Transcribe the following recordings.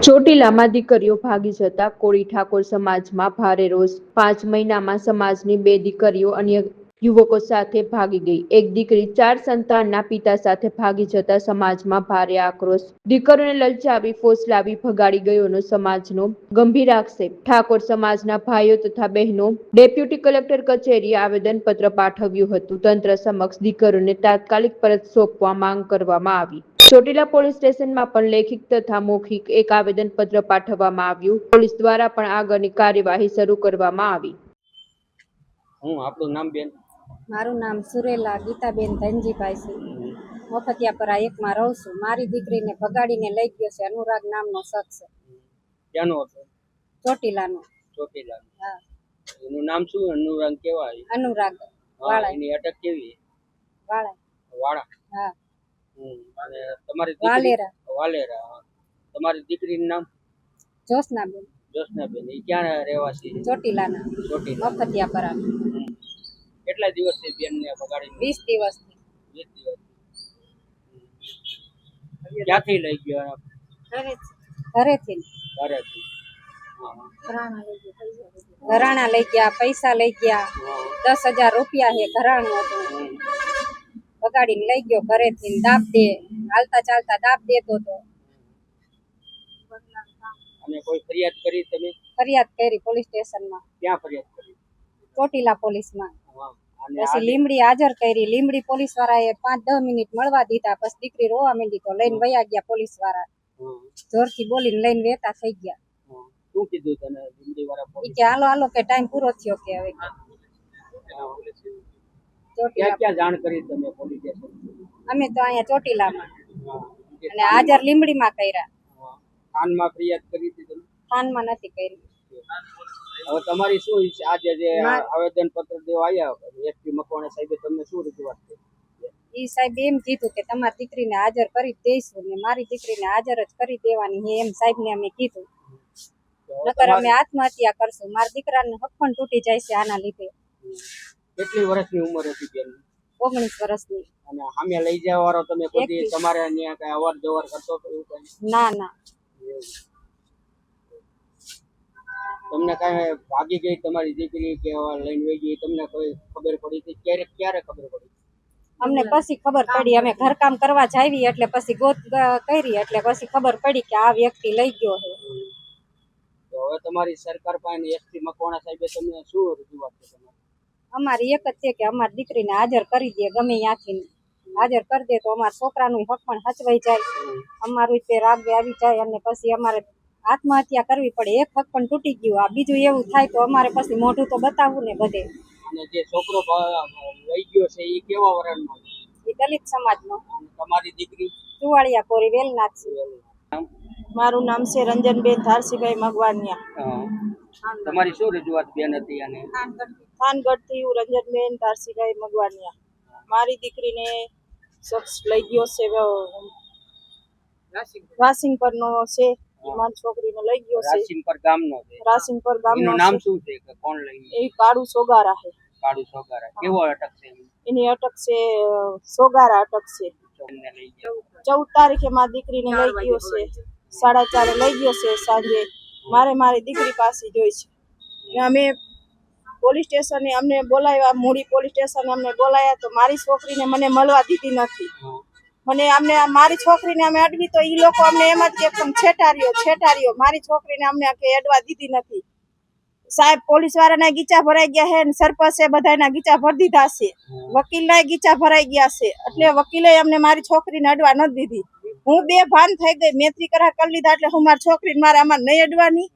ચોટીલામાં દીકરીઓ ભાગી જતા કોળી ઠાકોર સમાજમાં ભારે રોષ। 5 મહિનામાં સમાજની 2 દીકરીઓ અન્ય યુવકો સાથે ભાગી ગઈ। એક દીકરી 4 સંતાનના પિતા સાથે ભાગી જતા સમાજમાં ભારે આક્રોશ। દીકરીઓને લલચાવી ફોસલાવી ભગાડી ગયોનો સમાજનો ગંભીર આક્ષેપ। ઠાકોર સમાજના ભાઈઓ તથા બહેનો ડેપ્યુટી કલેક્ટર કચેરીએ આવેદનપત્ર પાઠવ્યું હતું। તંત્ર સમક્ષ દીકરીઓને તાત્કાલિક પરત સોંપવા માંગ કરવામાં આવી। ચોટીલા પોલીસ સ્ટેશનમાં પણ લેખિત તથા મૌખિક એક આવેદનપત્ર પાઠવવામાં આવ્યું। પોલીસ દ્વારા પણ આગળની કાર્યવાહી શરૂ કરવામાં આવી। આપણું નામ બેન? મારું નામ સુરેલા ગીતાબેન ધનજીભાઈ છે। વખતિયાપરા 1 માં રહું છું। મારી દીકરીને ભગાડીને લઈ ગયો છે અનુરાગ નામનો શખ્સ। ક્યાંનો હતો? ચોટીલાનો। ચોટીલાનો? હા। એનું નામ શું? અનુરાગ કેવાય? અનુરાગ વાળા। એની અટક કેવી? વાળા। વાળા? હા। અને તમારી દીકરી? વાલેરા। વાલેરા। તમારી દીકરીનું નામ? જોશનાબેન। જોશનાબેન। એ ક્યાં રહેવાસી? ચોટીલાના। ચોટીલા વખતિયાપરા। કેટલા દિવસથી બેનને ભગાડી? 20 દિવસથી। 20 દિવસ। ક્યાંથી લઈ ગયો? ઘરેથી। ઘરેથી? ઘરાણા લઈ ગયા, પૈસા લઈ ગયા। 10,000 રૂપિયા હે ઘરાણું હતું। ભગાડીને લઈ ગયો ઘરેથી। દાબ દે, હાલતા ચાલતા દાબ દેતો હતો। અને કોઈ ફરિયાદ કરી તમે? ફરિયાદ કરી પોલીસ સ્ટેશનમાં। ક્યાં ફરિયાદ કરી? ચોટીલા પોલીસમાં। અને પછી લીમડી હાજર કરી। લીમડી પોલીસ વાળાએ 5-10 મિનિટ મળવા દીધા। પછી દીકરી રોવા માંડી તો લઈને વયા ગયા પોલીસ વાળા। જોરથી બોલીને લઈને વેતા થઈ ગયા। શું કીધું તને લીમડી વાળા? કે હાલો હાલો કે ટાઈમ પૂરો થયો કે હવે। ક્યાં ક્યાં જાણ કરી તમે પોલીસ સ્ટેશન? અમે તો અહીંયા ચોટીલામાં અને હાજર લીમડીમાં કર્યા। થાનમાં ફરિયાદ કરી હતી તમે? થાનમાં નથી કરી। હવે તમારી શું ઈચ્છા? આજે જે આવેદન પત્ર દેવા આવ્યા એસપી મકવાણા સાહેબે તમને શું રજૂઆત કરી? ઈ સાહેબ એમ કીધું કે તમારી દીકરીને હાજર કરી દઈશું ને મારી દીકરીને હાજર જ કરી દેવાની હે એમ સાહેબને અમે કીધું। નકર અમે આત્મહત્યા કરશું। મારા દીકરાને હક પણ તૂટી જાય છે આના લીધે। કેટલી વર્ષની ઉંમર હતી બેન? 19 વર્ષની। અને સામે લઈ જવા વાળો તમે કોઈ તમારે અહીંયા કઈ અવર જવર કરતો હતો એવું કઈ? ના ના। તમને કઈ ભાગી ગઈ તમારી દીકરી કે લઈને વહી ગઈ તમને કોઈ ખબર પડી હતી? ક્યારે ખબર પડી? અમને પછી ખબર પડી। અમે ઘરકામ કરવા જાવી એટલે પછી ગોત કરી એટલે પછી ખબર પડી કે આ વ્યક્તિ લઈ ગયો છે। તો હવે તમારી સરકાર પાસે એસપી મકવાણા સાહેબે તમને શું રજૂઆત કરી? અમારી એક જ છે કે અમારી દીકરીને હાજર કરી દે, ગમે ત્યાંથી હાજર કરી દે તો અમારા છોકરાનું હક પણ હચવાઈ જાય। અમારું તે રાગ આવી જાય અને પછી અમારે આત્મહત્યા કરવી પડે। એક હક પણ તૂટી ગયું, આ બીજું એવું થાય તો અમારે પછી મોઢું તો બતાવવું ને બધે। અને જે છોકરો લઈ ગયો છે એ કેવા વરણનો? એ દલિત સમાજનો। તમારી દીકરી? ચુવાડિયા કોરી વેલનાથ છે। મારું નામ છે રંજનબેન ધારસીભાઈ મગવાનિયા। તમારી શું રજૂઆત બેન હતી? અને થાનગઢથી હું રંજનબેન ધારસીભાઈ મગવાનિયા। મારી દીકરીને શખ્સ લઈ ગયો છે, રાસિંગપરનો છે। મારી છોકરીને લઈ ગયો છે રાસિંગપર ગામનો છે? રાસિંગપર ગામનો। એનું નામ શું છે કે કોણ લઈ ગયો? એ કાળુ સોગારા છે। કાળુ સોગારા? કેવો અટક છે એની? અટક છે સોગારા અટક છે। 14 તારીખે મારી દીકરીને લઈ ગયો છે। 4:30 લઈ ગયો છે સાંજે। મારી દીકરી પાસે જોઈ છે। અમે પોલીસ સ્ટેશને અમને બોલાવ્યા, મૂડી પોલીસ સ્ટેશને અમને બોલાયા તો મારી છોકરીને મને મળવા દીધી નથી। મને મારી છોકરીને અમે અડવી તો એ લોકો અમને એમ જ કે છેટાર્યો મારી છોકરીને અમને અડવા દીધી નથી। સાહેબ પોલીસ વાળાના ગીચા ભરાઈ ગયા છે ને સરપંચે બધાના ગીચા ભરી દીધા છે, વકીલના ગીચા ભરાઈ ગયા છે એટલે વકીલે અમને મારી છોકરીને અડવા નથી દીધી। હું બેભાન થઈ ગઈ, મેત્રી કરાર કરી લીધા એટલે હું મારી છોકરીને મારે આમાં નહીં અડવાની।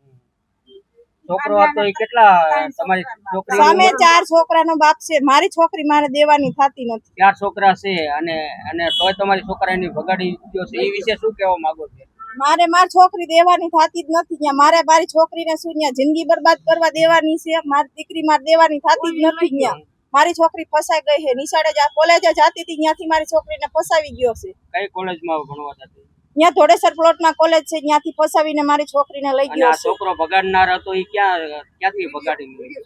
છોકરો હતો એ કેટલા? તમારી છોકરી સામે 4 છોકરાનો બાપ છે, મારી છોકરી મારે દેવાની થતી નથી। 4 છોકરા છે અને તોય તમારી છોકરાની ભગાડી ગયો છે, એ વિશે શું કહેવા માંગો છો? મારી છોકરી દેવાની થતી જ નથી। મારે મારી છોકરીને શું જિંદગી બરબાદ કરવા દેવાની છે? મારી દીકરી મારે દેવાની થતી જ નથી। મારી છોકરી ફસાઈ ગઈ છે। નિશાળે કોલેજે જતી હતી ત્યાંથી મારી છોકરીને ફસાવી ગયો છે। કઈ કોલેજમાં ભણવા જતી? ત્યાં ધોળેસર પ્લોટમાં કોલેજ છે, ત્યાંથી ફસાવીને મારી છોકરીને લઈ ગયો છે। છોકરો ભગાડનાર હતો એ ક્યાંથી ભગાડી ગયો?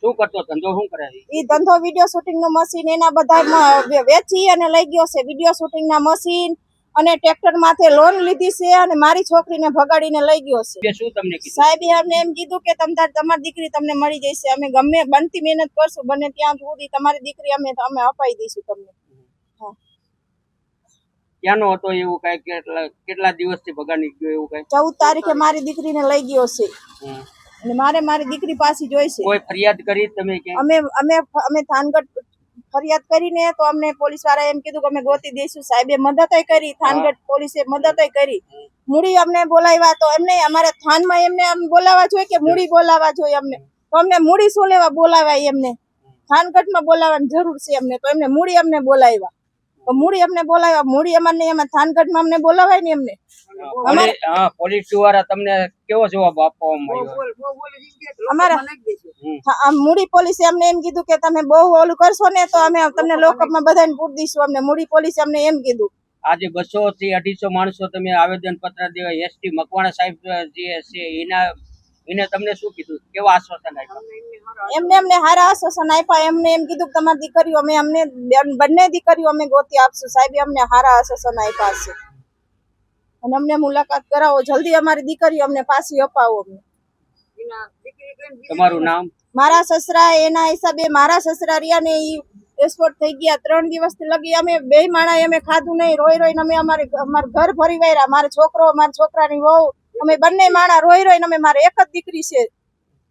શું કરતો ધંધો? શું કરે? એ ધંધો વિડીયો શૂટિંગ નું મશીન એના બધા વેચી અને લઈ ગયો છે। વિડીયો શૂટિંગ ના મશીન અને ટ્રેક્ટર માથે લોન લીધી છે અને મારી છોકરીને ભગાડીને લઈ ગયો છે. એ શું તમને કીધું? સાહેબે અમને એમ કીધું કે તમારી દીકરી તમને મળી જશે, અમે ગમે બનતી મહેનત કરશું, બને ત્યાં સુધી તમારી દીકરી અમે અપાઈ દઈશું તમને. ક્યાંનો હતો એવું કઈ? કેટલા દિવસથી ભગાડી ગયો એવું કઈ? 14 તારીખે મારી દીકરીને લઈ ગયો છે અને મારી દીકરી પાસે જોઈ છે. કોઈ ફરિયાદ કરી તમે કે? અમે થાનગઢ ફરિયાદ કરીને તો અમને પોલીસ વાળા એમ કીધું કે અમે ગોતી દઈશું. સાહેબે મદદ કરી, થાનગઢ પોલીસે મદદ કરી. મૂડી અમને બોલાવ્યા તો એમને અમારે થાનમાં એમને બોલાવવા જોઈએ કે મૂડી બોલાવવા જોઈએ અમને? તો અમને મૂડી શું લેવા બોલાવ્યા? એમને થાનગઢમાં બોલાવવાની જરૂર છે અમને, તો એમને મૂડી અમને બોલાવ્યા. તો મૂડી અમને બોલાવ્યા, મૂડી અમારે એમાં થાનગઢમાં અમને બોલાવાય ને એમને. પોલીસ દ્વારા તમને કેવો જવાબ આપવામાં આવ્યો? અમારા મૂડી પોલીસે અમને એમ કીધું કે તમે બહુ ઓલું કરશો ને તો અમે તમને લોકઅપમાં બધાને પૂરી દઈશું. અમને મૂડી પોલીસે અમને એમ કીધું. આજે 200 થી 250 માણસો તમે આવેદન પત્ર દેવા એસટી મકવાણા સાહેબ જે છે એને તમને શું કીધું? કેવા આશ્વાસન આપ્યા? અમને સારા આશ્વાસન આપ્યા. એમને એમ કીધું કે તમારી દીકરીઓ અમને બંને દીકરીઓ અમે ગોતી આપશું. સાહેબે અમને સારા આશ્વાસન આપ્યા છે અને અમને મુલાકાત કરાવો જલ્દી, અમારી દીકરીઓ અમને પાછી અપાવો. તમારું નામ? મારા સસરા, એના હિસાબે મારા સસરા રહ્યા ને ઈ એક્સપોર્ટ થઈ ગયા. 3 દિવસથી લગી અમે બે માણા અમે ખાધું નહીં. રોઈને અમે અમારું ઘર ભરી વાર્યા. મારો છોકરો, મારા છોકરાની વહુ, અમે બંને માણા રોઈને અમે મારે એક જ દીકરી છે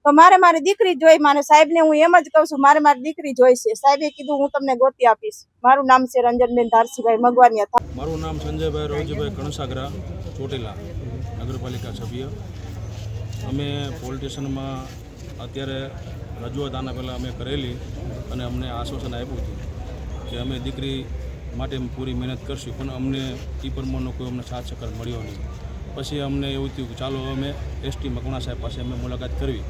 તો મારી દીકરી જોઈ. મારે સાહેબને હું એમ જ કહું છું, મારી દીકરી જોઈ છે. સાહેબે કીધું હું તમને ગોતી આપીશ. મારું નામ છે રંજનબેન ધારસીભાઈ મગવાનિયા. મારું નામ સંજયભાઈ રોજીભાઈ કણસાગરા, ચોટીલા નગરપાલિકા સભ્ય. અમે પોલીસ સ્ટેશનમાં અત્યારે રજૂઆત આના પહેલાં અમે કરેલી અને અમને આશ્વાસન આપ્યું હતું કે અમે દીકરી માટે પૂરી મહેનત કરશું, પણ અમને એ પ્રમાણનો કોઈ અમને સાથ સહકાર મળ્યો નહીં. પછી અમને એવું થયું કે ચાલો અમે એસટી મકવાણા સાહેબ પાસે અમે મુલાકાત કરવી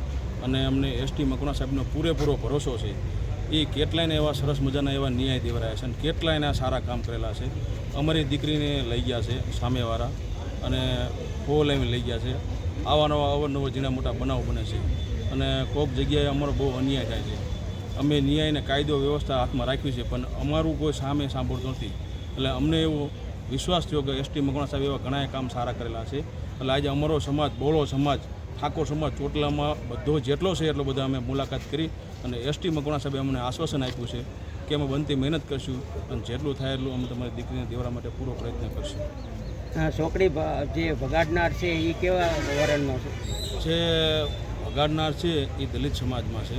અને અમને એસટી મકવાણા સાહેબનો પૂરેપૂરો ભરોસો છે. એ કેટલાયને એવા સરસ મજાના એવા ન્યાય દેવરાયા છે અને કેટલાયના સારા કામ કરેલા છે. અમારી દીકરીને લઈ ગયા છે સામેવાળા અને ફોલાવી લઈ ગયા છે. અવારનવાર ઝીણા મોટા બનાવ બને છે અને કોઈક જગ્યાએ અમારો બહુ અન્યાય થાય છે. અમે ન્યાયને કાયદો વ્યવસ્થા હાથમાં રાખવી છે પણ અમારું કોઈ સામે સાંભળતું નથી. એટલે અમને એવો વિશ્વાસ થયો કે એસટી મકવાણા સાહેબ એવા ઘણા કામ સારા કરેલા છે. એટલે આજે અમારો સમાજ, બોળો સમાજ, ઠાકોર સમાજ ચોટીલામાં બધો જેટલો છે એટલો બધા અમે મુલાકાત કરી અને એસટી મકવાણા સાહેબે અમને આશ્વાસન આપ્યું છે કે અમે બનતી મહેનત કરશું અને જેટલું થાય એટલું અમે તમારી દીકરીને દેવરા માટે પૂરો પ્રયત્ન કરશું. છોકરી જે ભગાડનાર છે એ કેવા વરણનો છે? ભગાડનાર છે એ દલિત સમાજમાં છે.